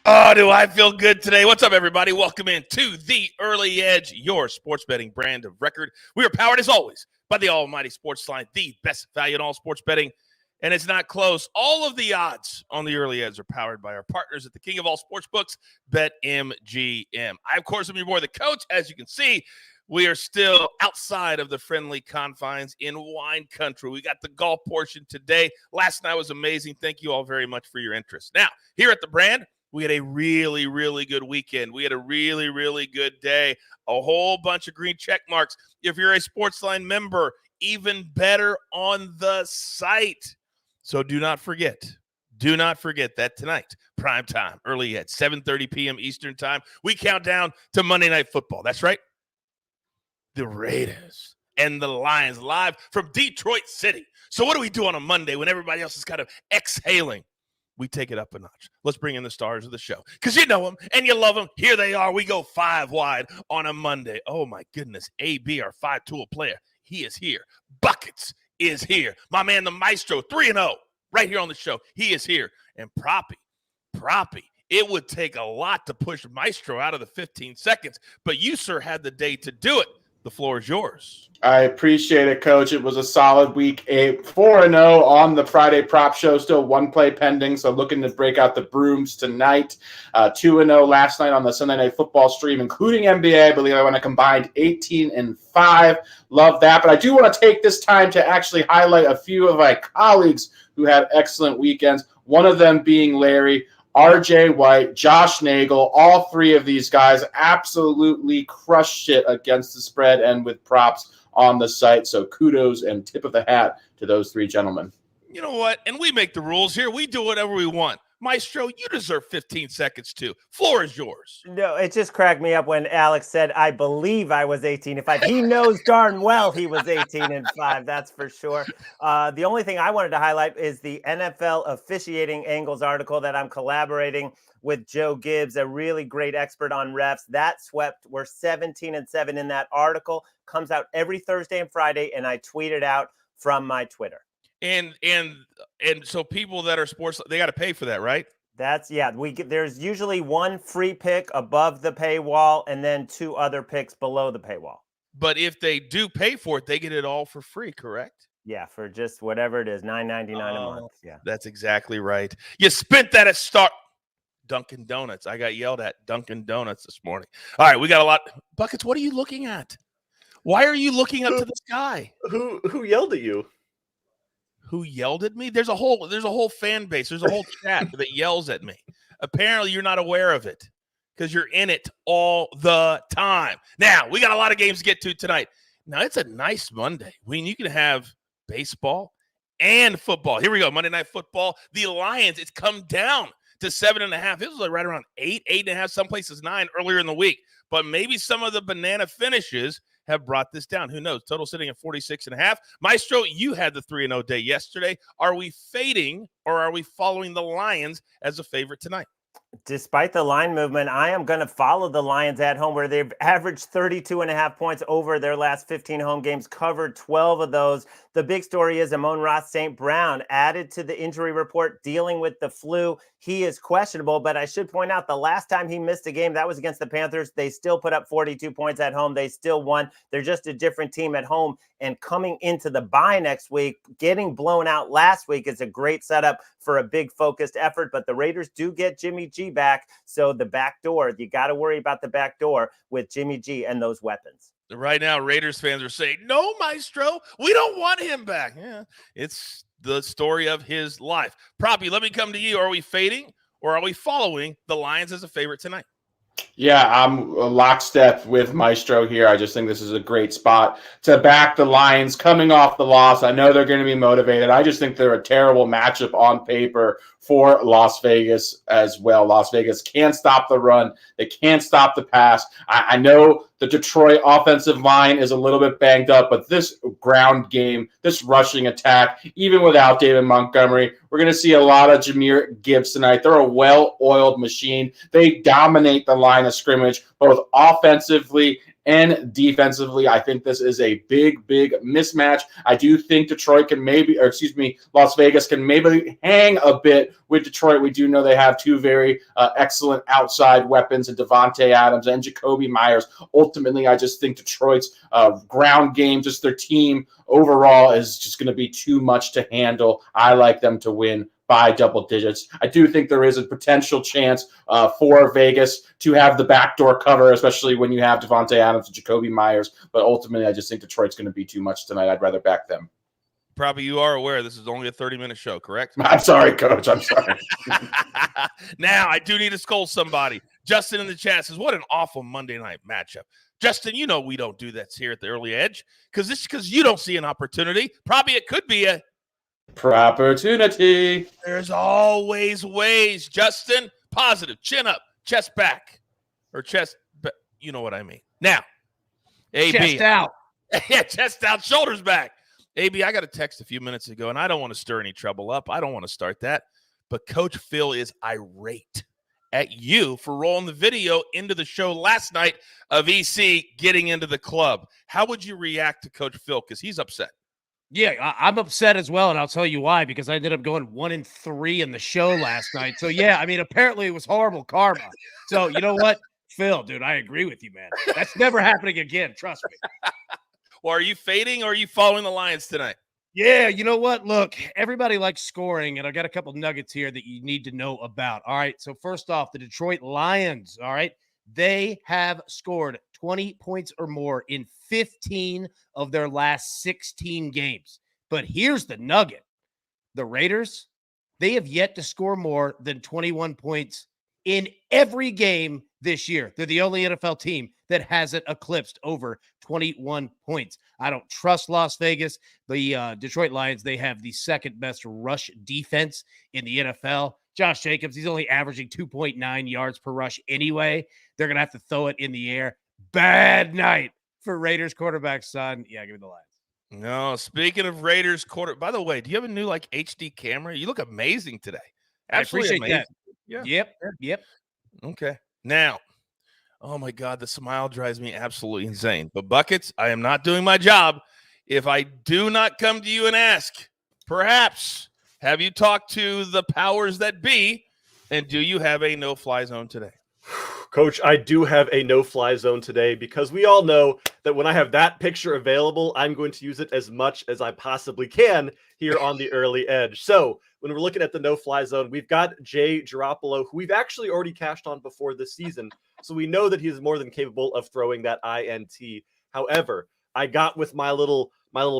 Oh, do I feel good today? What's up, everybody? Welcome in to The Early Edge, your sports betting brand of record. We are powered, as always, by the almighty SportsLine, the best value in all sports betting, and it's not close. All of the odds on The Early Edge are powered by our partners at the king of all sports books, BetMGM. I, of course, am your boy, the coach. As you can see, we are still outside of the friendly confines in wine country. We got the golf portion today. Last night was amazing. Thank you all very much for your interest. Now, here at the brand, we had a really, really good weekend. We had a really, really good day. A whole bunch of green check marks. If you're a SportsLine member, even better on the site. So do not forget that tonight, prime time, early at 7:30 p.m. Eastern time, we count down to Monday Night Football. That's right. The Raiders and the Lions live from Detroit City. So what do we do on a Monday when everybody else is kind of exhaling? We take it up a notch. Let's bring in the stars of the show because you know them and you love them. Here they are. We go 5 wide on a Monday. Oh, my goodness. AB, our 5-tool player, he is here. Buckets is here. My man, the Maestro, 3-0, right here on the show. He is here. And Proppy, it would take a lot to push Maestro out of the 15 seconds, but you, sir, had the day to do it. The floor is yours. I appreciate it, Coach. It was a solid week. 4-0 on the Friday prop show. Still one play pending, so looking to break out the brooms tonight. 2-0 last night on the Sunday Night Football stream, including NBA. I believe I went a combined 18-5. Love that. But I do want to take this time to actually highlight a few of my colleagues who had excellent weekends, one of them being Larry, RJ White, Josh Nagel. All three of these guys absolutely crushed it against the spread and with props on the site. So kudos and tip of the hat to those three gentlemen. You know what? And we make the rules here. We do whatever we want. Maestro, you deserve 15 seconds too. Floor is yours. No, it just cracked me up when Alex said, I believe I was 18-5. He knows darn well he was 18-5. That's for sure. The only thing I wanted to highlight is the NFL officiating angles article that I'm collaborating with Joe Gibbs, a really great expert on refs. That swept. We're 17-7 in that article. Comes out every Thursday and Friday, and I tweet it out from my Twitter. And so people that are sports, they got to pay for that, right? There's usually one free pick above the paywall and then 2 other picks below the paywall. But if they do pay for it, they get it all for free, correct? Yeah, for just whatever it is, $9.99 a month. Yeah, that's exactly right. You spent that at Dunkin' Donuts. I got yelled at Dunkin' Donuts this morning. All right, we got a lot. Buckets, what are you looking at? Why are you looking up to the sky? Who yelled at you? Who yelled at me? There's a whole fan base. There's a whole chat that yells at me. Apparently, you're not aware of it because you're in it all the time. Now, we got a lot of games to get to tonight. Now, it's a nice Monday when you can have baseball and football. Here we go. Monday Night Football. The Lions, it's come down to 7.5. It was like right around 8.5, some places 9 earlier in the week. But maybe some of the banana finishes have brought this down. Who knows? Total sitting at 46.5. Maestro, you had the 3-0 day yesterday. Are we fading or are we following the Lions as a favorite tonight? Despite the line movement, I am going to follow the Lions at home, where they've averaged 32.5 points over their last 15 home games, covered 12 of those. The big story is Amon-Ra St. Brown added to the injury report, dealing with the flu. He is questionable, but I should point out the last time he missed a game, that was against the Panthers. They still put up 42 points at home. They still won. They're just a different team at home. And coming into the bye next week, getting blown out last week is a great setup for a big focused effort. But the Raiders do get Jimmy G back. So the back door, you got to worry about the back door with Jimmy G and those weapons. Right now, Raiders fans are saying, no, Maestro, we don't want him back. Yeah, it's the story of his life. Proppy, let me come to you. Are we fading or are we following the Lions as a favorite tonight? Yeah, I'm lockstep with Maestro here. I just think this is a great spot to back the Lions coming off the loss. I know they're going to be motivated. I just think they're a terrible matchup on paper for Las Vegas as well. Las Vegas can't stop the run. They can't stop the pass. I know the Detroit offensive line is a little bit banged up, but this ground game, this rushing attack, even without David Montgomery, we're going to see a lot of Jahmyr Gibbs tonight. They're a well-oiled machine. They dominate the line of scrimmage, both offensively and defensively. I think this is a big mismatch. I do think Las Vegas can maybe hang a bit with Detroit. We do know they have two very excellent outside weapons in Devontae Adams and Jacoby Myers. Ultimately, I just think Detroit's ground game, just their team overall, is just going to be too much to handle. I like them to win by double digits. I do think there is a potential chance for Vegas to have the backdoor cover, especially when you have Devontae Adams and Jacoby Myers. But ultimately, I just think Detroit's going to be too much tonight. I'd rather back them. Probably you are aware this is only a 30-minute show, correct? I'm sorry, Coach. I'm sorry. Now, I do need to scold somebody. Justin in the chat says, what an awful Monday night matchup. Justin, you know we don't do that here at the Early Edge because you don't see an opportunity. Probably it could be a opportunity. There's always ways. Justin, positive, chin up, chest back, or chest, you know what I mean. Now, AB. Chest out. Yeah, chest out, shoulders back. AB, I got a text a few minutes ago, and I don't want to stir any trouble up. I don't want to start that. But Coach Phil is irate at you for rolling the video into the show last night of EC getting into the club. How would you react to Coach Phil? Because he's upset. Yeah, I'm upset as well, and I'll tell you why, because I ended up going 1-3 in the show last night. So, yeah, I mean, apparently it was horrible karma. So, you know what? Phil, dude, I agree with you, man. That's never happening again. Trust me. Well, are you fading or are you following the Lions tonight? Yeah, you know what? Look, everybody likes scoring, and I got a couple nuggets here that you need to know about. All right, so first off, the Detroit Lions, all right, they have scored 20 points or more in 15 of their last 16 games. But here's the nugget. The Raiders, they have yet to score more than 21 points in every game this year. They're the only NFL team that hasn't eclipsed over 21 points. I don't trust Las Vegas. The Detroit Lions, they have the second best rush defense in the NFL. Josh Jacobs, he's only averaging 2.9 yards per rush anyway. They're going to have to throw it in the air. Bad night for Raiders quarterback, son. Yeah, give me the Lions. No, speaking of Raiders by the way, do you have a new HD camera? You look amazing today. Absolutely I appreciate amazing. that. Yeah. Yep. Okay. Now, oh my God, the smile drives me absolutely insane. But Buckets, I am not doing my job if I do not come to you and ask, perhaps, have you talked to the powers that be, and do you have a no-fly zone today? Coach, I do have a no-fly zone today because we all know that when I have that picture available, I'm going to use it as much as I possibly can here on the Early Edge. So when we're looking at the no-fly zone, we've got Jay Garoppolo, who we've actually already cashed on before this season. So we know that he's more than capable of throwing that INT. However, I got with my little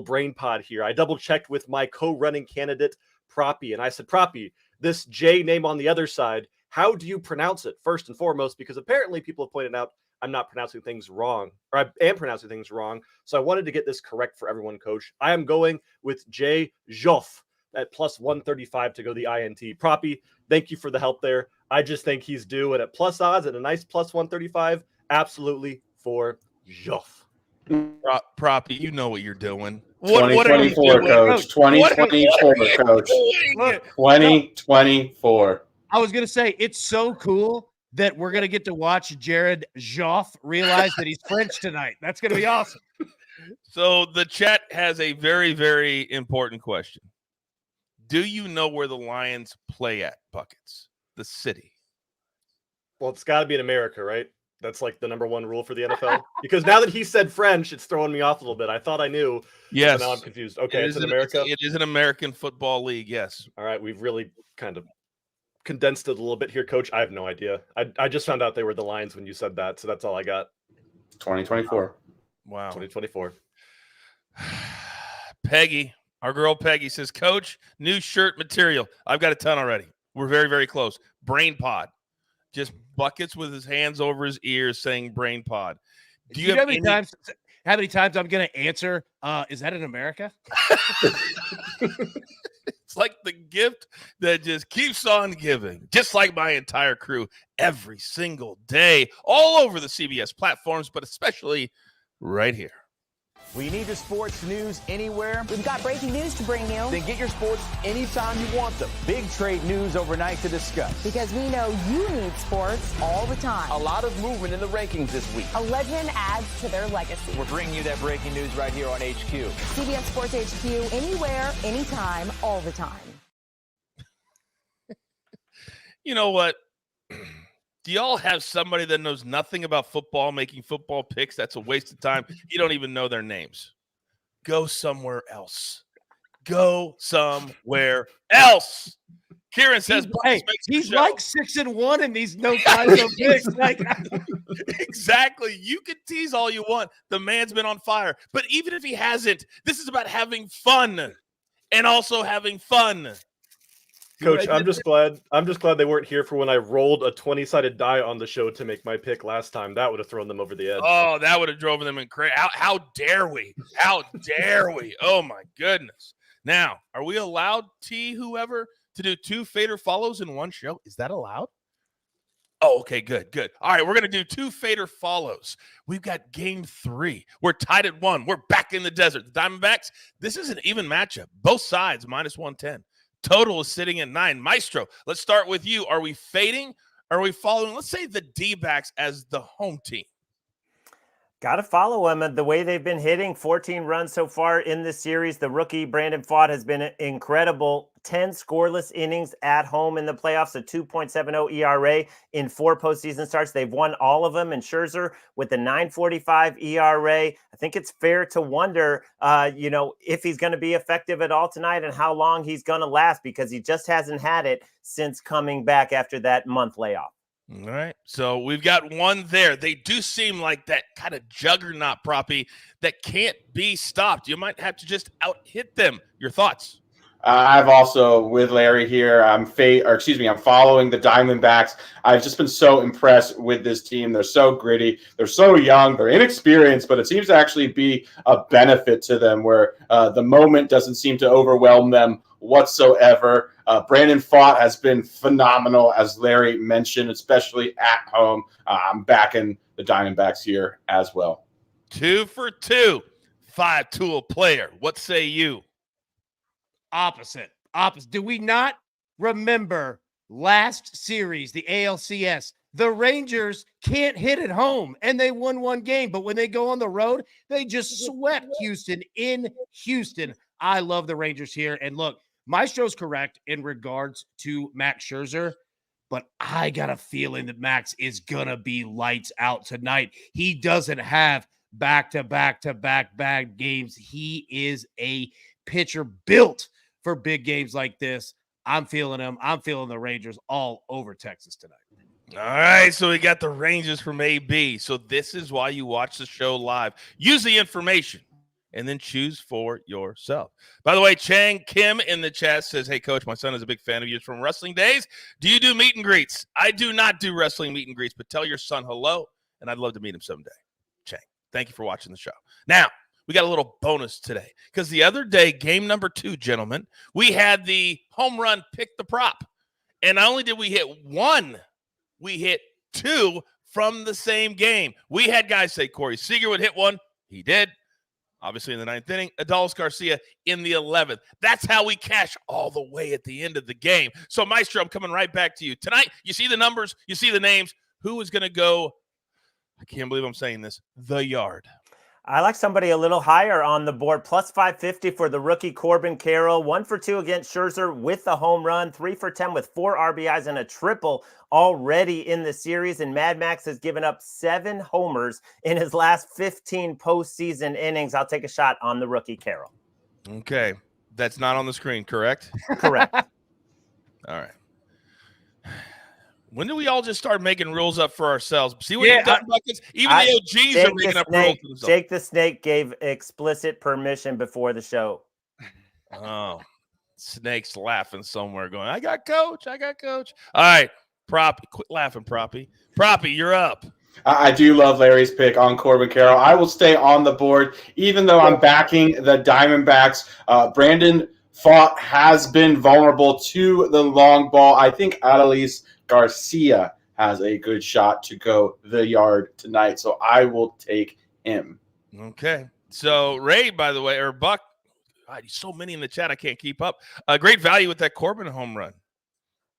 brain pod here. I double-checked with my co-running candidate, Proppy, and I said, Proppy, this J name on the other side, how do you pronounce it, first and foremost? Because apparently people have pointed out I'm not pronouncing things wrong, or I am pronouncing things wrong. So I wanted to get this correct for everyone, Coach. I am going with J. Joff at plus 135 to go the INT. Proppy, thank you for the help there. I just think he's due, and at plus odds at a nice plus 135, absolutely for Joff. Proppy, you know what you're doing. 2024, Coach. 2024, Coach. 2024. I was going to say, it's so cool that we're going to get to watch Jared Joff realize that he's French tonight. That's going to be awesome. So the chat has a very, very important question. Do you know where the Lions play at, Buckets? The city. Well, it's got to be in America, right? That's like the number one rule for the NFL. Because now that he said French, it's throwing me off a little bit. I thought I knew. Yes. Now I'm confused. Okay, it's in America. It is an American Football League, yes. All right, we've really kind of condensed it a little bit here, Coach. I have no idea. I just found out they were the Lions when you said that, so that's all I got. 2024. Wow. 2024. Peggy, our girl Peggy says, Coach, new shirt material. I've got a ton already. We're very, very close. Brain Pod. Just Buckets with his hands over his ears saying Brain Pod. Do you know how many times I'm going to answer, is that in America? It's like the gift that just keeps on giving, just like my entire crew every single day, all over the CBS platforms, but especially right here. We need your sports news anywhere. We've got breaking news to bring you. Then get your sports anytime you want them. Big trade news overnight to discuss. Because we know you need sports all the time. A lot of movement in the rankings this week. A legend adds to their legacy. We're bringing you that breaking news right here on HQ. CBS Sports HQ, anywhere, anytime, all the time. You know what? Do y'all have somebody that knows nothing about football making football picks? That's a waste of time. You don't even know their names. Go somewhere else. Go somewhere else. Kieran says, he's like 6-1 in these no final picks. Exactly. You can tease all you want. The man's been on fire. But even if he hasn't, this is about having fun and also having fun. Coach, I'm just glad they weren't here for when I rolled a 20-sided die on the show to make my pick last time. That would have thrown them over the edge. Oh, that would have driven them in crazy. How dare we? How dare we? Oh my goodness. Now, are we allowed, whoever, to do 2 fader follows in one show? Is that allowed? Oh, okay, good. All right, we're going to do 2 fader follows. We've got game 3. We're tied at 1. We're back in the desert. The Diamondbacks, this is an even matchup. Both sides, -110. Total is sitting at 9. Maestro, let's start with you. Are we fading? Are we following, let's say, the D-backs as the home team? Got to follow them. The way they've been hitting, 14 runs so far in this series. The rookie, Brandon Pfaadt, has been incredible. 10 scoreless innings at home in the playoffs, a 2.70 ERA in 4 postseason starts. They've won all of them. And Scherzer with a 9.45 ERA. I think it's fair to wonder, if he's going to be effective at all tonight and how long he's going to last, because he just hasn't had it since coming back after that month layoff. All right, so we've got one there. They do seem like that kind of juggernaut proppy that can't be stopped. You might have to just out-hit them. Your thoughts? I've also, with Larry here, I'm following the Diamondbacks. I've just been so impressed with this team. They're so gritty. They're so young. They're inexperienced, but it seems to actually be a benefit to them where the moment doesn't seem to overwhelm them whatsoever. Brandon Pfaadt has been phenomenal, as Larry mentioned, especially at home. I'm backing the Diamondbacks here as well. 2 for 2, 5-tool player. What say you? Opposite. Do we not remember last series, the ALCS? The Rangers can't hit at home, and they won 1 game. But when they go on the road, they just swept Houston in Houston. I love the Rangers here. And look, Maestro's correct in regards to Max Scherzer, but I got a feeling that Max is going to be lights out tonight. He doesn't have back-to-back bad games. He is a pitcher built for big games like this. I'm feeling him. I'm feeling the Rangers all over Texas tonight. All right, so we got the Rangers from AB. So this is why you watch the show live. Use the information and then choose for yourself. By the way, Chang Kim in the chat says, hey, Coach, my son is a big fan of yours from wrestling days. Do you do meet and greets? I do not do wrestling meet and greets, but tell your son hello, and I'd love to meet him someday. Chang, thank you for watching the show. Now, we got a little bonus today because the other day, game number 2, gentlemen, we had the home run pick the prop. And not only did we hit 1, we hit 2 from the same game. We had guys say Corey Seager would hit 1. He did. Obviously in the 9th inning. Adolis Garcia in the 11th. That's how we cash all the way at the end of the game. So, Maestro, I'm coming right back to you. Tonight, you see the numbers, you see the names. Who is going to go, I can't believe I'm saying this, the yard? I like somebody a little higher on the board. Plus 550 for the rookie Corbin Carroll. 1 for 2 against Scherzer with the home run. 3 for 10 with 4 RBIs and a triple already in the series. And Mad Max has given up 7 homers in his last 15 postseason innings. I'll take a shot on the rookie Carroll. Okay. That's not on the screen, correct? Correct. All right. When do we all just start making rules up for ourselves? See what you've done, Buckets? Even the OGs are making up rules for themselves. Jake the Snake gave explicit permission before the show. Oh, Snake's laughing somewhere going, I got coach. All right, Proppy, quit laughing, Proppy. Proppy, you're up. I do love Larry's pick on Corbin Carroll. I will stay on the board, even though I'm backing the Diamondbacks. Brandon Pfaadt has been vulnerable to the long ball. I think Adolis Garcia has a good shot to go the yard tonight, so I will take him. Okay. So Ray, by the way, or Buck, God, so many in the chat, I can't keep up. Great value with that Corbin home run,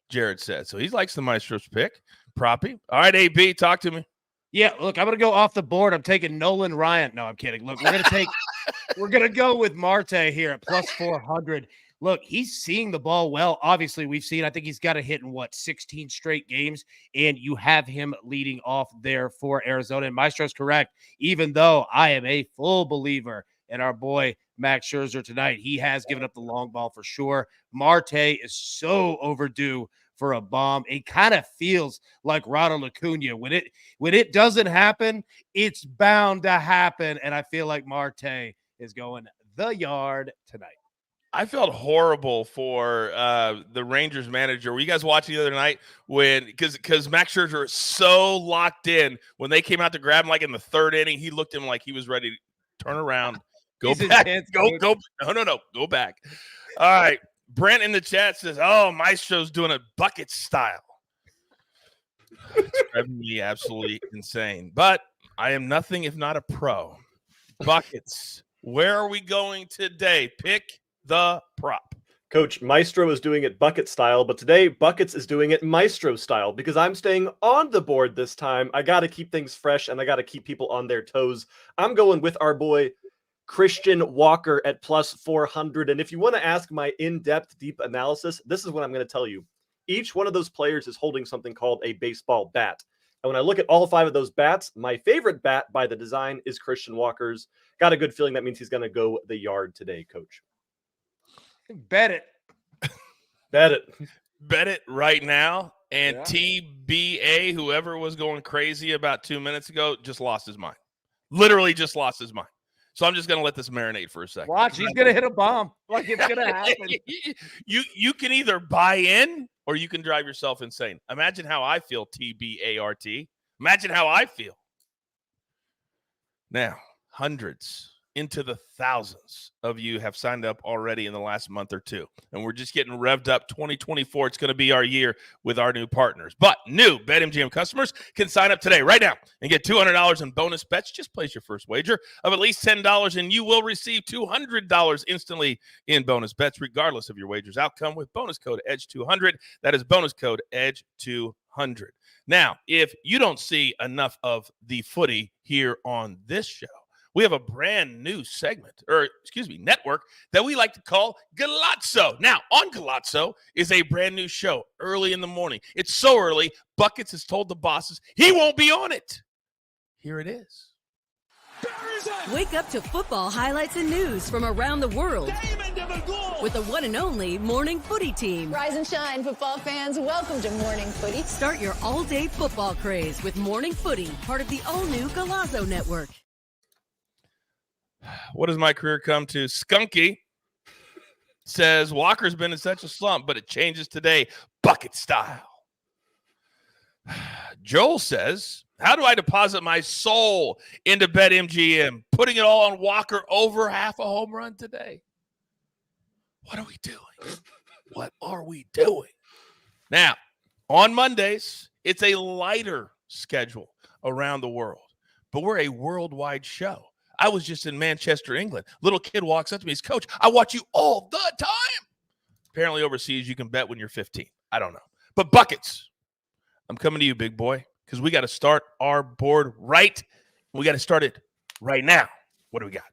Jared said. So he likes the Maestro's pick. Proppy. All right, AB, talk to me. Yeah, look, I'm going to go off the board. I'm taking Nolan Ryan. No, I'm kidding. Look, we're going to go with Marte here at plus 400. Look, he's seeing the ball well. Obviously, I think he's got a hit in 16 straight games, and you have him leading off there for Arizona. And Maestro's correct, even though I am a full believer in our boy Max Scherzer tonight. He has given up the long ball for sure. Marte is so overdue for a bomb. It kind of feels like Ronald Acuna. When it doesn't happen, it's bound to happen. And I feel like Marte is going the yard tonight. I felt horrible for the Rangers manager. Were you guys watching the other night because Max Scherzer is so locked in when they came out to grab him like in the third inning, he looked at him like he was ready to turn around, go back, go. No, go back. All right. Brent in the chat says, "Oh, Maestro's doing a bucket style." It's driving me absolutely insane. But I am nothing if not a pro. Buckets. Where are we going today? Pick the prop. Coach, Maestro is doing it bucket style, but today Buckets is doing it Maestro style because I'm staying on the board this time. I got to keep things fresh and I got to keep people on their toes. I'm going with our boy Christian Walker at plus 400. And if you want to ask my in-depth, deep analysis, this is what I'm going to tell you. Each one of those players is holding something called a baseball bat. And when I look at all 5 of those bats, my favorite bat by the design is Christian Walker's. Got a good feeling that means he's going to go the yard today, Coach. Bet it. Bet it. Bet it right now. And TBA, whoever was going crazy about 2 minutes ago, just lost his mind. Literally just lost his mind. So I'm just going to let this marinate for a second. Watch, he's going to hit a bomb. Like it's going to happen. You can either buy in or you can drive yourself insane. Imagine how I feel, TBART. Imagine how I feel. Now, hundreds into the thousands of you have signed up already in the last month or two. And we're just getting revved up. 2024, it's going to be our year with our new partners. But new BetMGM customers can sign up today, right now, and get $200 in bonus bets. Just place your first wager of at least $10, and you will receive $200 instantly in bonus bets, regardless of your wager's outcome, with bonus code EDGE200. That is bonus code EDGE200. Now, if you don't see enough of the footy here on this show, we have a brand new network that we like to call Galazzo. Now, on Galazzo is a brand new show early in the morning. It's so early, Buckets has told the bosses he won't be on it. Here it is. Wake up to football highlights and news from around the world with the one and only Morning Footy team. Rise and shine, football fans. Welcome to Morning Footy. Start your all-day football craze with Morning Footy, part of the all-new Galazzo Network. What does my career come to? Skunky says, Walker's been in such a slump, but it changes today. Bucket style. Joel says, how do I deposit my soul into BetMGM? Putting it all on Walker over half a home run today. What are we doing? What are we doing? Now, on Mondays, it's a lighter schedule around the world, but we're a worldwide show. I was just in Manchester, England. Little kid walks up to me. He's, Coach, I watch you all the time. Apparently overseas, you can bet when you're 15. I don't know. But Buckets, I'm coming to you, big boy, because we got to start our board right. We got to start it right now. What do we got?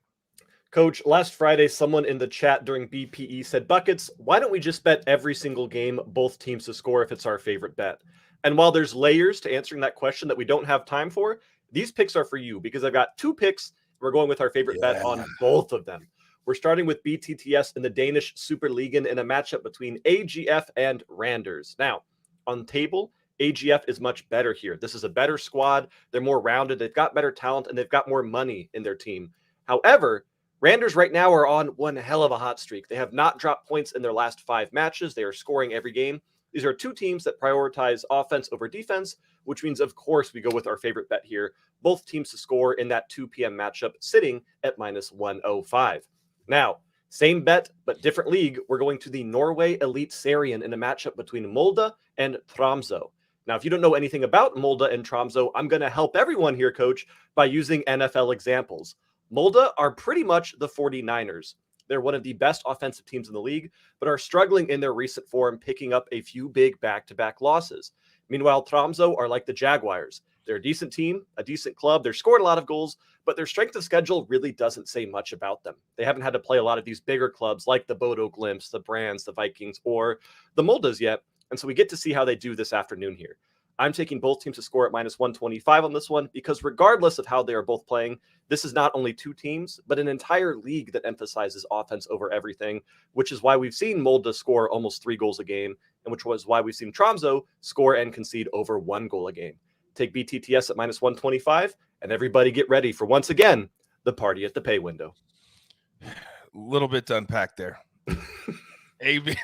Coach, last Friday, someone in the chat during BPE said, Buckets, why don't we just bet every single game, both teams to score if it's our favorite bet? And while there's layers to answering that question that we don't have time for, these picks are for you because I've got 2 picks. We're going with our favorite bet on both of them. We're starting with BTTS in the Danish Superligaen in a matchup between AGF and Randers. Now, on table, AGF is much better here. This is a better squad. They're more rounded. They've got better talent, and they've got more money in their team. However, Randers right now are on one hell of a hot streak. They have not dropped points in their last 5 matches. They are scoring every game. These are 2 teams that prioritize offense over defense, which means, of course, we go with our favorite bet here. Both teams to score in that 2 p.m. matchup sitting at minus 105. Now, same bet, but different league. We're going to the Norway Elite Serien in a matchup between Molde and Tromsø. Now, if you don't know anything about Molde and Tromsø, I'm going to help everyone here, Coach, by using NFL examples. Molda are pretty much the 49ers. They're one of the best offensive teams in the league, but are struggling in their recent form, picking up a few big back-to-back losses. Meanwhile, Tromsø are like the Jaguars. They're a decent team, a decent club. They're scored a lot of goals, but their strength of schedule really doesn't say much about them. They haven't had to play a lot of these bigger clubs like the Bodo Glimps, the Brands, the Vikings, or the Moldas yet. And so we get to see how they do this afternoon here. I'm taking both teams to score at -125 on this one because regardless of how they are both playing, this is not only two teams, but an entire league that emphasizes offense over everything, which is why we've seen Molde score almost 3 goals a game, and which was why we've seen Tromsø score and concede over 1 goal a game. Take BTTS at -125, and everybody get ready for, once again, the party at the pay window. A little bit to unpack there. AB, a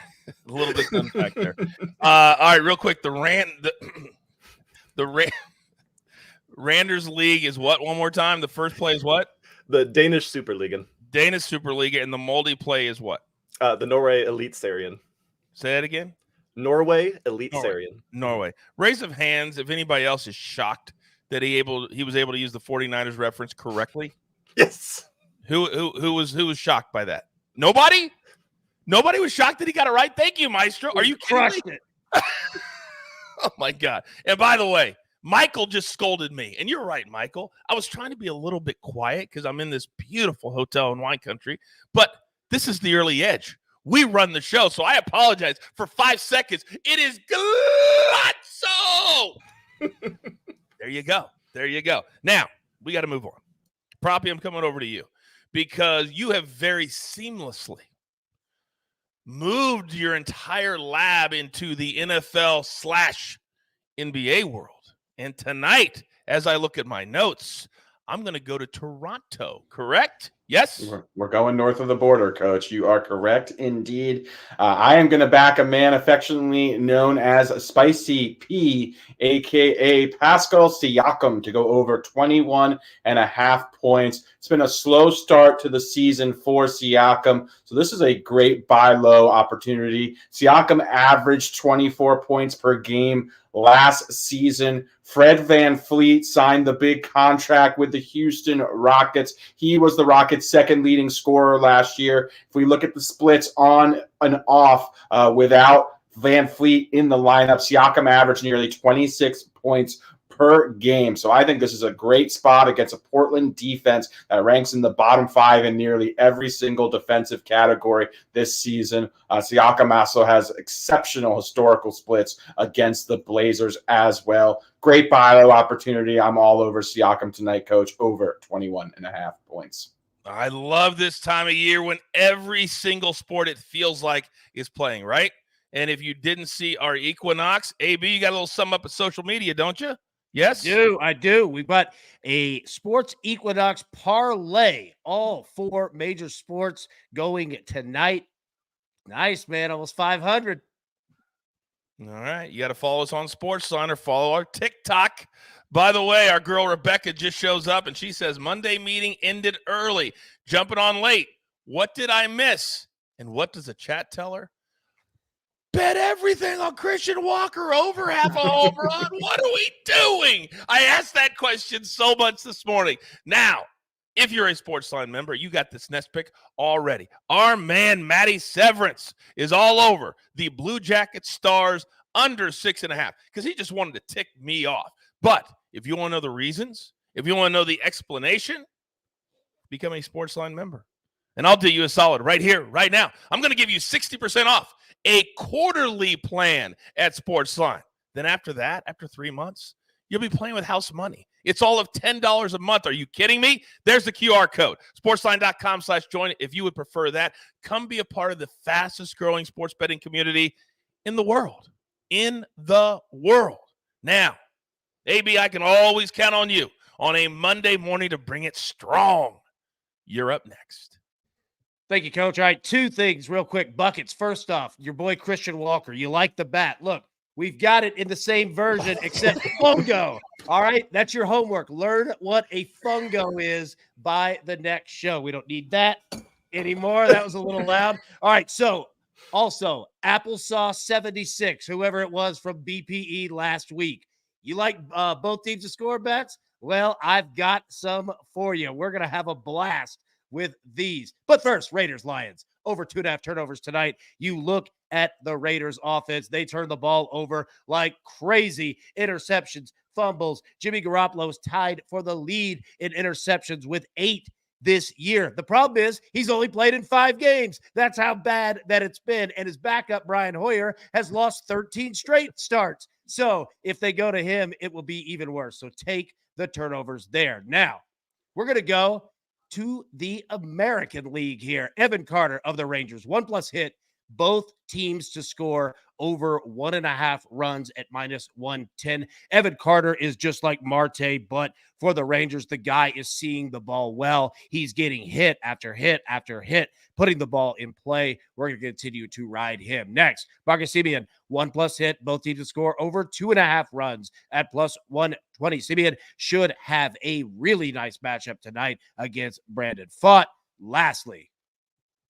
little bit to unpack there. All right, real quick. The Randers League is what? One more time. The first play is what? The Danish Superligaen. Danish Superliga, and the Molde play is what? The Norway Eliteserien. Say that again. Norway Eliteserien. Norway. Raise of hands if anybody else is shocked that he was able to use the 49ers reference correctly. Yes. Who was shocked by that? Nobody? Nobody was shocked that he got it right? Thank you, Maestro. Are you crushed kidding me? it? Oh, my God. And by the way, Michael just scolded me. And you're right, Michael. I was trying to be a little bit quiet because I'm in this beautiful hotel in wine country. But this is the early edge. We run the show, so I apologize for 5 seconds. It is glutso. There you go. There you go. Now, we got to move on. Proppy, I'm coming over to you because you have very seamlessly moved your entire lab into the NFL/NBA world. And tonight, as I look at my notes, I'm going to go to Toronto, correct? Yes? We're going north of the border, Coach. You are correct indeed. I am going to back a man affectionately known as Spicy P, a.k.a. Pascal Siakam, to go over 21.5 points. It's been a slow start to the season for Siakam, so this is a great buy low opportunity. Siakam averaged 24 points per game last season. Fred VanVleet signed the big contract with the Houston Rockets. He was the Rockets' second leading scorer last year. If we look at the splits on and off without VanVleet in the lineup, Siakam averaged nearly 26 points per game. So I think this is a great spot against a Portland defense that ranks in the bottom 5 in nearly every single defensive category this season. Siakam also has exceptional historical splits against the Blazers as well. Great buy low opportunity. I'm all over Siakam tonight, Coach, over 21.5 points. I love this time of year when every single sport it feels like is playing, right? And if you didn't see our Equinox, AB, you got a little sum up of social media, don't you? Yes? I do. We've got a Sports Equinox parlay, all 4 major sports going tonight. Nice, man. Almost 500. All right. You got to follow us on SportsLine or follow our TikTok. By the way, our girl Rebecca just shows up and she says, Monday meeting ended early. Jumping on late. What did I miss? And what does the chat tell her? Bet everything on Christian Walker over half a home run. What are we doing? I asked that question so much this morning. Now, if you're a SportsLine member, you got this nest pick already. Our man, Matty Severance, is all over the Blue Jacket Stars under 6.5 because he just wanted to tick me off. But if you want to know the reasons, if you want to know the explanation, become a SportsLine member. And I'll do you a solid right here, right now. I'm going to give you 60% off a quarterly plan at SportsLine. Then after that, after 3 months, you'll be playing with house money. It's all of $10 a month. Are you kidding me? There's the QR code, sportsline.com/join. If you would prefer that, come be a part of the fastest growing sports betting community in the world. Now, AB, I can always count on you on a Monday morning to bring it strong. You're up next. Thank you, Coach. All right, 2 things real quick. Buckets. First off, your boy Christian Walker. You like the bat. Look, we've got it in the same version except fungo. All right, that's your homework. Learn what a fungo is by the next show. We don't need that anymore. That was a little loud. All right, so also Applesauce 76, whoever it was from BPE last week. You like both teams to score bets? Well, I've got some for you. We're going to have a blast with these. But first, Raiders, Lions, over 2.5 turnovers tonight. You look at the Raiders offense. They turn the ball over like crazy. Interceptions, fumbles. Jimmy Garoppolo is tied for the lead in interceptions with 8 this year. The problem is he's only played in 5 games. That's how bad that it's been. And his backup, Brian Hoyer, has lost 13 straight starts. So if they go to him, it will be even worse. So take the turnovers there. Now, we're going to go to the American League here. Evan Carter of the Rangers, 1+ hit, both teams to score over 1.5 runs at -110. Evan Carter is just like Marte, but for the Rangers, the guy is seeing the ball well. He's getting hit after hit after hit, putting the ball in play. We're going to continue to ride him. Next, Marcus Semien, 1+ hit, both teams to score over 2.5 runs at +120. Semien should have a really nice matchup tonight against Brandon Pfaadt. Lastly,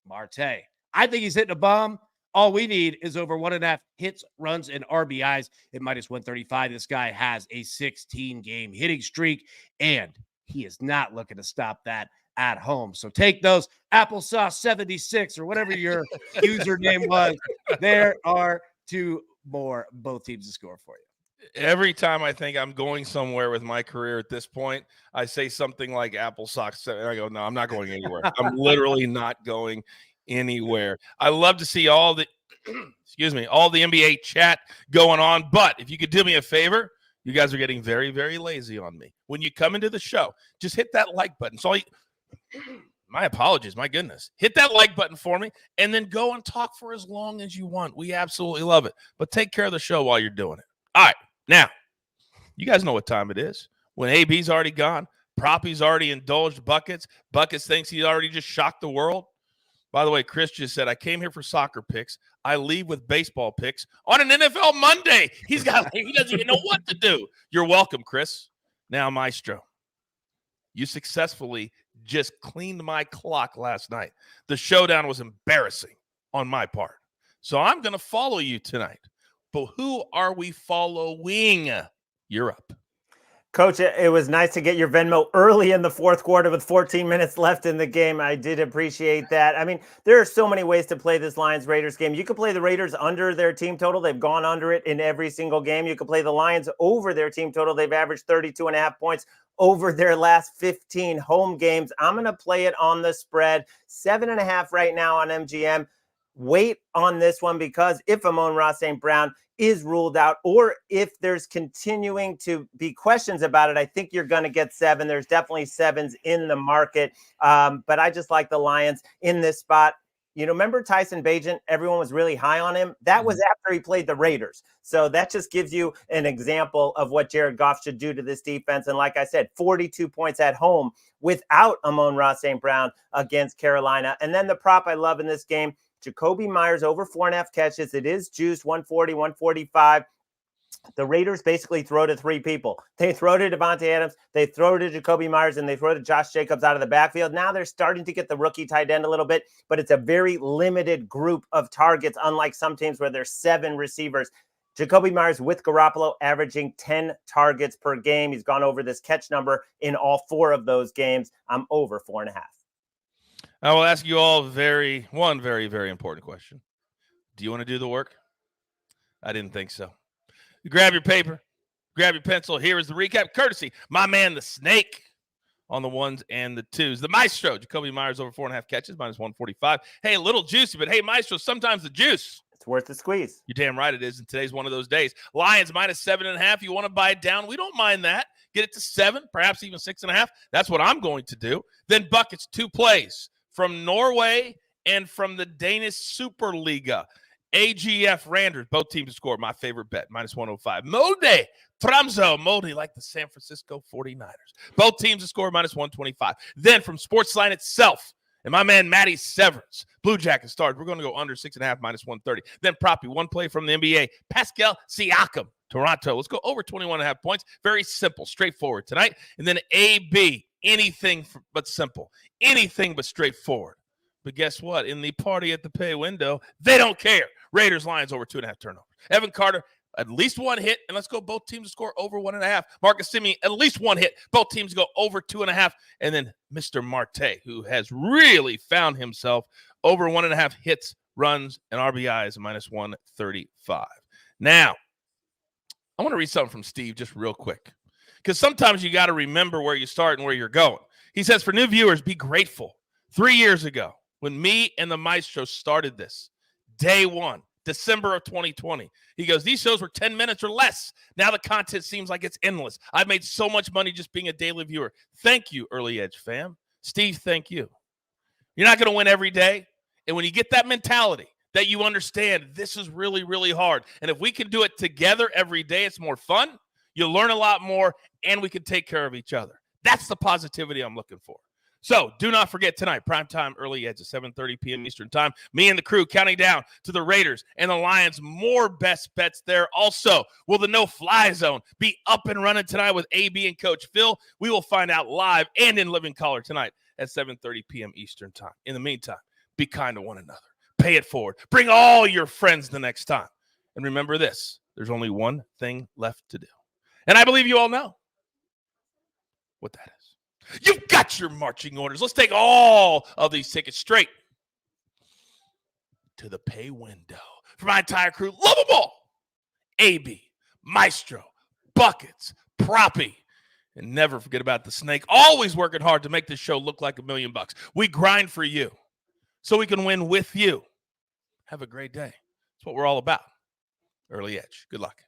Marte. I think he's hitting a bomb. All we need is over 1.5 hits, runs, and RBIs at -135. This guy has a 16-game hitting streak, and he is not looking to stop that at home. So take those applesauce76 or whatever your username was. There are 2 more, both teams to score for you. Every time I think I'm going somewhere with my career at this point, I say something like applesauce. And I go, no, I'm not going anywhere. I'm literally not going anywhere. I love to see all the all the NBA chat going on, but if you could do me a favor, you guys are getting very, very lazy on me. When you come into the show, just hit that like button. So my apologies, my goodness. Hit that like button for me and then go and talk for as long as you want. We absolutely love it. But take care of the show while you're doing it. All right. Now, you guys know what time it is. When AB's already gone, Proppy's already indulged Buckets. Buckets thinks he already just shocked the world. By the way, Chris just said, I came here for soccer picks. I leave with baseball picks on an NFL Monday. He doesn't even know what to do. You're welcome, Chris. Now, Maestro, you successfully just cleaned my clock last night. The showdown was embarrassing on my part. So I'm going to follow you tonight. But who are we following? You're up. Coach, it was nice to get your Venmo early in the 4th quarter with 14 minutes left in the game. I did appreciate that. I mean, there are so many ways to play this Lions-Raiders game. You could play the Raiders under their team total. They've gone under it in every single game. You could play the Lions over their team total. They've averaged 32.5 points over their last 15 home games. I'm going to play it on the spread. 7.5 right now on MGM. Wait on this one because if Amon-Ra St. Brown is ruled out, or if there's continuing to be questions about it, I think you're going to get 7. There's definitely 7s in the market. But I just like the Lions in this spot. You know, remember Tyson Bagent? Everyone was really high on him. That was after he played the Raiders. So that just gives you an example of what Jared Goff should do to this defense. And like I said, 42 points at home without Amon-Ra St. Brown against Carolina. And then the prop I love in this game, Jacoby Myers over 4.5 catches. It is juiced 140, 145. The Raiders basically throw to 3 people. They throw to Devontae Adams, they throw to Jacoby Myers, and they throw to Josh Jacobs out of the backfield. Now they're starting to get the rookie tight end a little bit, but it's a very limited group of targets, unlike some teams where there's 7 receivers. Jacoby Myers with Garoppolo averaging 10 targets per game. He's gone over this catch number in all 4 of those games. I'm over 4.5. I will ask you all one very, very important question. Do you want to do the work? I didn't think so. Grab your paper, grab your pencil. Here is the recap, courtesy my man, the Snake, on the 1s and the 2s. The Maestro, Jacoby Myers over 4.5 catches, -145. Hey, a little juicy, but hey, Maestro, sometimes the juice. It's worth the squeeze. You're damn right it is, and today's one of those days. Lions -7.5. You want to buy it down? We don't mind that. Get it to 7, perhaps even 6.5. That's what I'm going to do. Then Buckets, 2 plays from Norway and from the Danish Superliga. AGF Randers, both teams to score. My favorite bet, -105. Molde, Tromsø, Molde, like the San Francisco 49ers. Both teams to score, -125. Then from SportsLine itself, and my man Matty Severance, Blue Jackets Stars, we're going to go under 6.5, -130. Then Proppy, 1 play from the NBA, Pascal Siakam, Toronto. Let's go over 21.5 points. Very simple, straightforward tonight. And then AB, anything but simple, anything but straightforward. But guess what? In the party at the pay window, they don't care. Raiders, Lions over 2.5 turnovers. Evan Carter, at least one hit, and let's go both teams to score over 1.5. Marcus Semien, at least one hit. Both teams go over 2.5. And then Mr. Marte, who has really found himself over 1.5 hits, runs, and RBIs, -135. Now, I want to read something from Steve just real quick, because sometimes you got to remember where you start and where you're going. He says, for new viewers, be grateful. 3 years ago, when me and the Maestro started this, day one, December of 2020, he goes, these shows were 10 minutes or less. Now the content seems like it's endless. I've made so much money just being a daily viewer. Thank you, Early Edge fam. Steve, thank you. You're not going to win every day. And when you get that mentality that you understand this is really, really hard, and if we can do it together every day, it's more fun. You'll learn a lot more, and we can take care of each other. That's the positivity I'm looking for. So do not forget tonight, primetime Early Edge at 7:30 p.m. Eastern time. Me and the crew counting down to the Raiders and the Lions. More best bets there. Also, will the no-fly zone be up and running tonight with AB and Coach Phil? We will find out live and in living color tonight at 7:30 p.m. Eastern time. In the meantime, be kind to one another. Pay it forward. Bring all your friends the next time. And remember this, there's only one thing left to do. And I believe you all know what that is. You've got your marching orders. Let's take all of these tickets straight to the pay window. For my entire crew, love them all. AB, Maestro, Buckets, Proppy, and never forget about the Snake. Always working hard to make this show look like $1 million. We grind for you so we can win with you. Have a great day. That's what we're all about. Early Edge. Good luck.